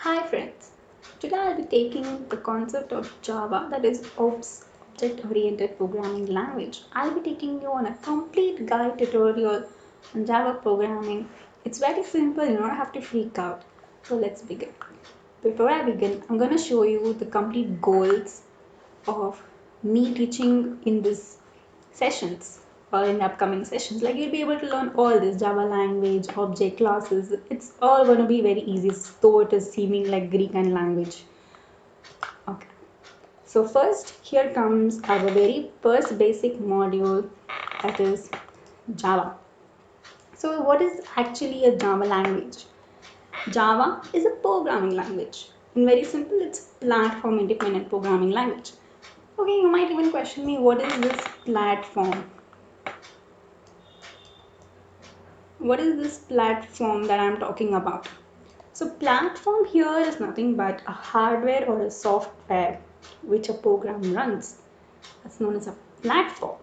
Hi friends, today I'll be taking the concept of Java, that is object oriented programming language. I'll be taking you on a complete guide tutorial on Java programming. It's very simple, you don't have to freak out. So let's begin. Before I begin, I'm going to show you the complete goals of me teaching in this sessions or in upcoming sessions. Like you'll be able to learn all this Java language, object classes. It's all going to be very easy, though it is seeming like Greek and language. Okay. So first, here comes our very first basic module, that is Java. So what is actually a Java language? Java is a programming language. In very simple, it's platform independent programming language. Okay, you might even question me, what is this platform? What is this platform that I'm talking about? So platform here is nothing but a hardware or a software which a program runs. That's known as a platform.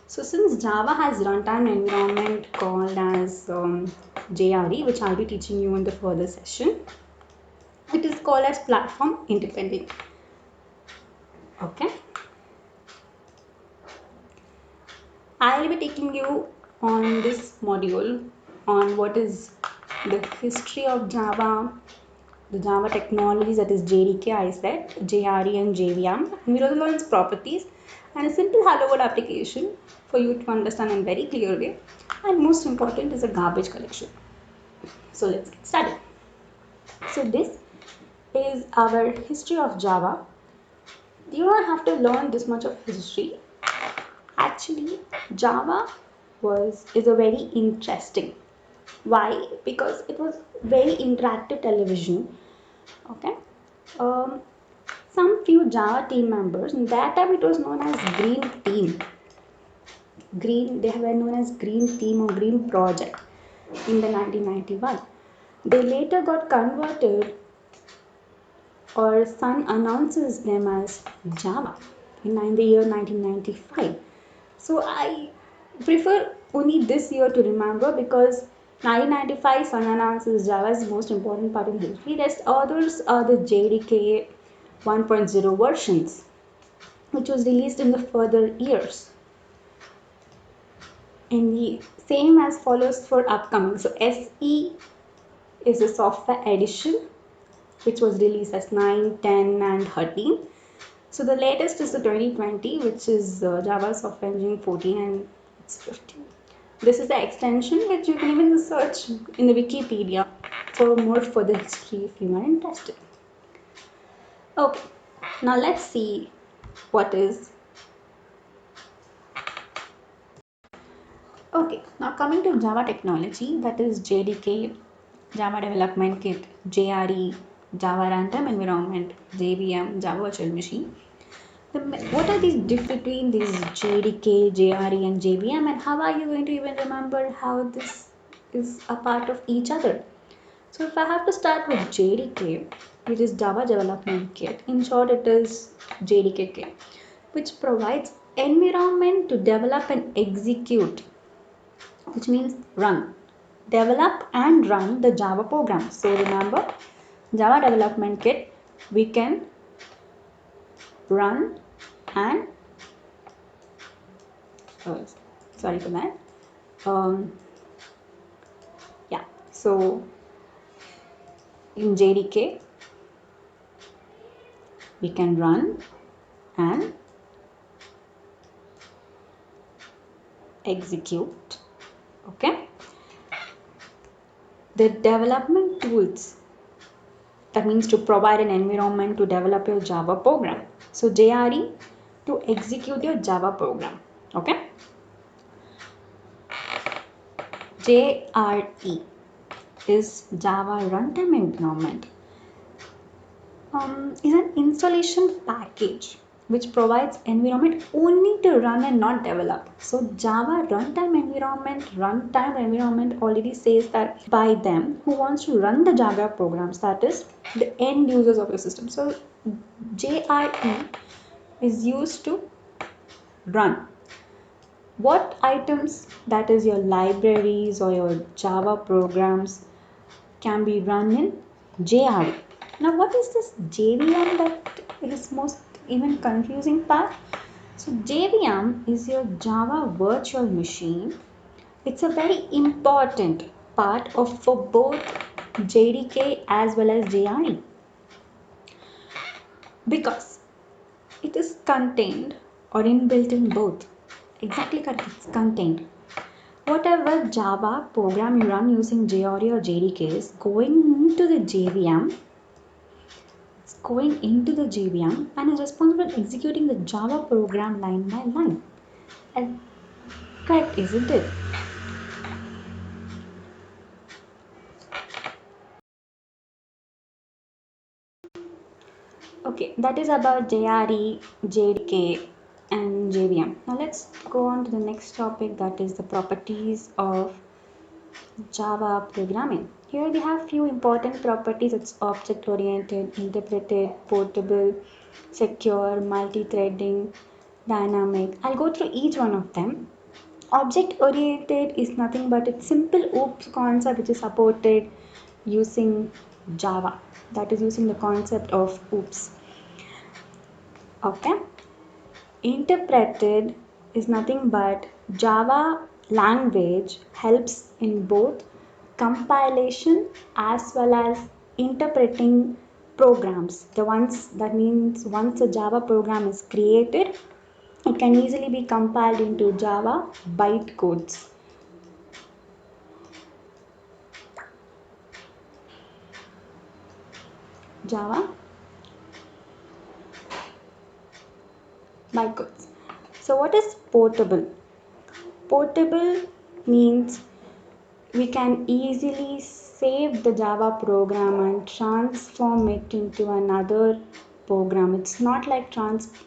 So since Java has runtime environment called as JRE, which I'll be teaching you in the further session, it is called as platform independent. Okay. I'll be taking you on this module on what is the history of Java, the Java technologies, that is JDK, I said, JRE and JVM. And we'll also learn its properties and a simple hello world application for you to understand in a very clear way. And most important is a garbage collection. So let's get started. So this is our history of Java. You don't have to learn this much of history. Actually, Java is a very interesting. Why? Because it was very interactive television. Okay. Um, some few Java team members, in that time it was known as Green Team. They were known as Green Team or Green Project in the 1991. They later got converted, or Sun announces them as Java in the year 1995. So I prefer only this year to remember because 1995 Sun announces Java is the most important part in history. Rest others are the JDK 1.0 versions, which was released in the further years. And the same as follows for upcoming. So SE is a software edition which was released as 9, 10 and 13. So the latest is the 2020, which is Java Software Engine 14 and it's 15. This is the extension which you can even search in the Wikipedia for more further history if you are interested. Okay, now let's see what is. Okay, now coming to Java technology, that is JDK, Java Development Kit, JRE, Java Runtime Environment, JVM, Java Virtual Machine. What are these difference between these JDK, JRE and JVM, and how are you going to even remember how this is a part of each other? So if I have to start with JDK, which is Java Development Kit, in short it is JDK, which provides environment to develop and execute, which means run, develop and run the Java program. So remember, Java Development Kit, we can run and sorry for that. Yeah, so in JDK we can run and execute. Okay, the development tools, that means to provide an environment to develop your Java program. So JRE, to execute your Java program. Okay, JRE is Java Runtime Environment. Is an installation package which provides environment only to run and not develop. So Java runtime environment already says that by them who wants to run the Java programs, that is the end users of your system. So JRE is used to run. What items, that is your libraries or your Java programs, can be run in JRE? Now, what is this JVM that is most even confusing part? So, JVM is your Java virtual machine. It's a very important part of for both JDK as well as JRE because it is contained or inbuilt in both. Exactly correct, it's contained. Whatever Java program you run using JRE or JDK is going into the JVM, it's going into the JVM and is responsible for executing the Java program line by line. And correct, isn't it? Okay, that is about JRE, JDK, and JVM. Now let's go on to the next topic, that is the properties of Java programming. Here we have few important properties. It's object oriented, interpreted, portable, secure, multi-threading, dynamic. I'll go through each one of them. Object oriented is nothing but a simple OOPS concept which is supported using Java. That is using the concept of OOPS. Okay. Interpreted is nothing but Java language helps in both compilation as well as interpreting programs. The ones that means once a Java program is created, it can easily be compiled into Java bytecodes. Java bytecodes. So what is portable? Portable means we can easily save the Java program and transform it into another program. It's not like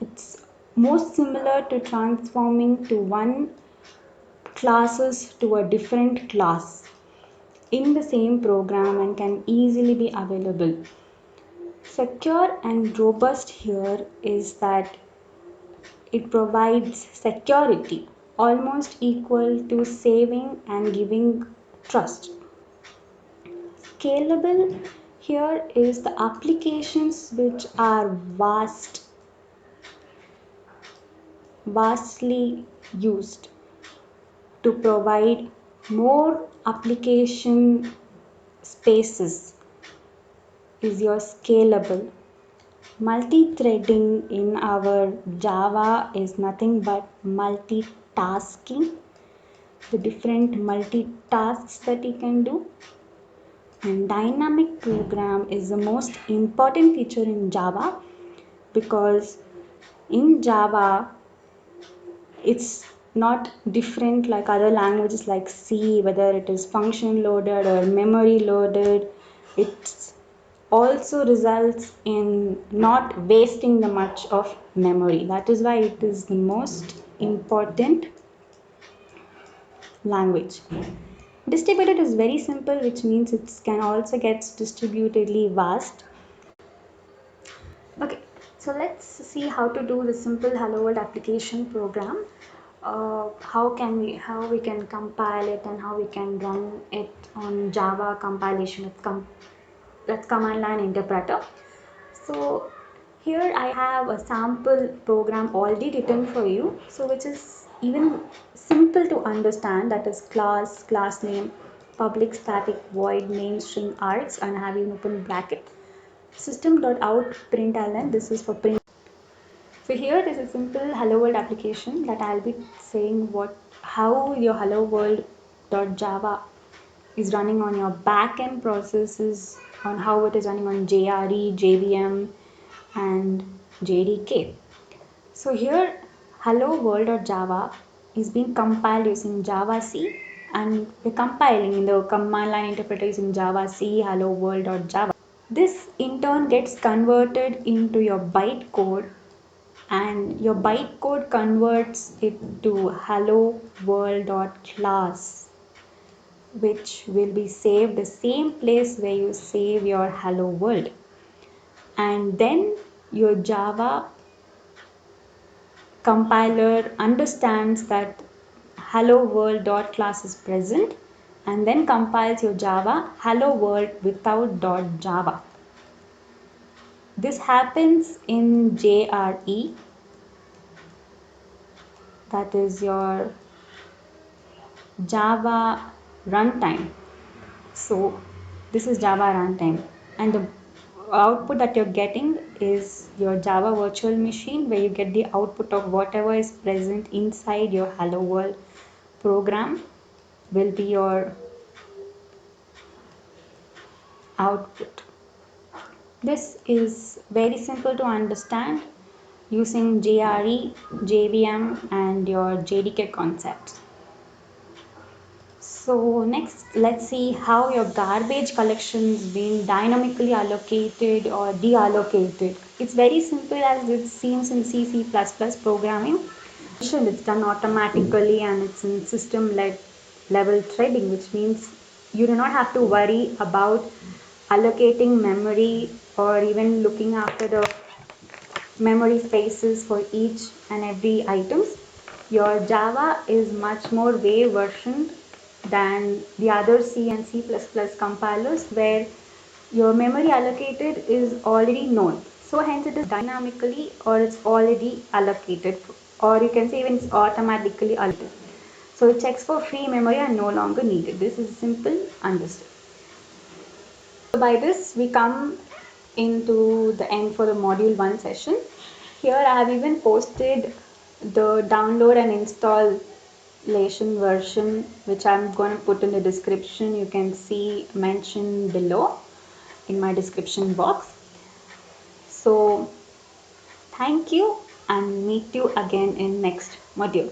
it's most similar to transforming to one classes to a different class in the same program and can easily be available. Secure and robust here is that it provides security almost equal to saving and giving trust. Scalable here is the applications which are vastly used to provide more application spaces is your scalable. Multi-threading in our Java is nothing but multitasking, the different multitasks that you can do. And dynamic program is the most important feature in Java because in Java it's not different like other languages like C, whether it is function loaded or memory loaded. It also results in not wasting the much of memory. That is why it is the most important language. Distributed is very simple, which means it can also get distributedly vast. Okay, so let's see how to do the simple Hello World application program. How we can compile it and how we can run it on Java compilation with that's command line interpreter. So here I have a sample program already written for you, so which is even simple to understand, that is class name, public static void main string args, and have an open bracket, system.out println, this is for print. So here is a simple hello world application that I'll be saying how your hello world.java is running on your backend processes, on how it is running on JRE, JVM, and JDK. So here hello world.java is being compiled using Java C, and we're compiling in the command line interpreter using Java C hello world.java. This in turn gets converted into your bytecode, and your bytecode converts it to hello world.class, which will be saved the same place where you save your hello world. And then your Java compiler understands that hello world.class is present and then compiles your Java hello world without .java. This happens in JRE, that is your Java runtime. So this is Java runtime, and the output that you're getting is your Java virtual machine, where you get the output of whatever is present inside your Hello World program will be your output. This is very simple to understand using JRE, JVM, and your JDK concepts. So next, let's see how your garbage collection is being dynamically allocated or deallocated. It's very simple as it seems in C++ programming. It's done automatically and it's in system-led level threading, which means you do not have to worry about allocating memory or even looking after the memory spaces for each and every items. Your Java is much more way versioned than the other C and C++ compilers, where your memory allocated is already known. So hence it is dynamically, or it's already allocated, or you can say even it's automatically allocated. So it checks for free memory and no longer needed. This is simple, understood. So by this we come into the end for the module 1 session. Here I have even posted the download and installation version, which I'm going to put in the description. You can see mentioned below in my description box. So thank you and meet you again in next module.